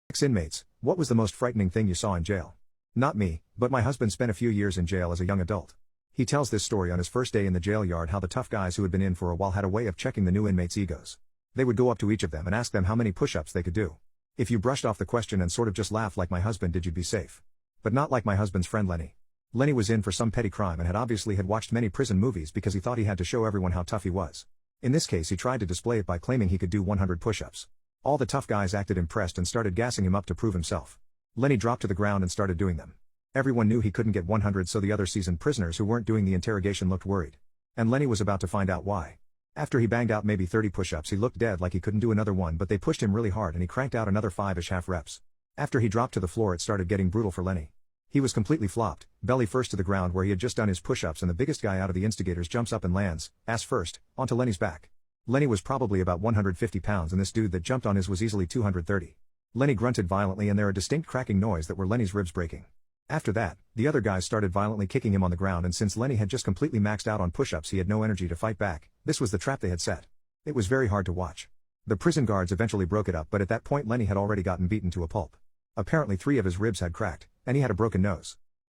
Ex-inmates, what was the most frightening thing you saw in jail? Not me, but my husband spent a few years in jail as a young adult. He tells this story on his first day in the jail yard, how the tough guys who had been in for a while had a way of checking the new inmates' egos. They would go up to each of them and ask them how many push-ups they could do. If you brushed off the question and sort of just laughed like my husband did, you'd be safe. But not like my husband's friend Lenny. Lenny was in for some petty crime and had watched many prison movies because he thought he had to show everyone how tough he was. In this case, he tried to display it by claiming he could do 100 push-ups. All the tough guys acted impressed and started gassing him up to prove himself. Lenny dropped to the ground and started doing them. Everyone knew he couldn't get 100, so the other seasoned prisoners who weren't doing the interrogation looked worried. And Lenny was about to find out why. After he banged out maybe 30 push-ups, he looked dead like he couldn't do another one, but they pushed him really hard and he cranked out another 5-ish half reps. After he dropped to the floor, it started getting brutal for Lenny. He was completely flopped, belly first to the ground where he had just done his push-ups, and the biggest guy out of the instigators jumps up and lands, ass first, onto Lenny's back. Lenny was probably about 150 pounds and this dude that jumped on his was easily 230. Lenny grunted violently and there a distinct cracking noise that were Lenny's ribs breaking. After that, the other guys started violently kicking him on the ground, and since Lenny had just completely maxed out on push-ups, he had no energy to fight back. This was the trap they had set. It was very hard to watch. The prison guards eventually broke it up, but at that point Lenny had already gotten beaten to a pulp. Apparently 3 of his ribs had cracked, and he had a broken nose.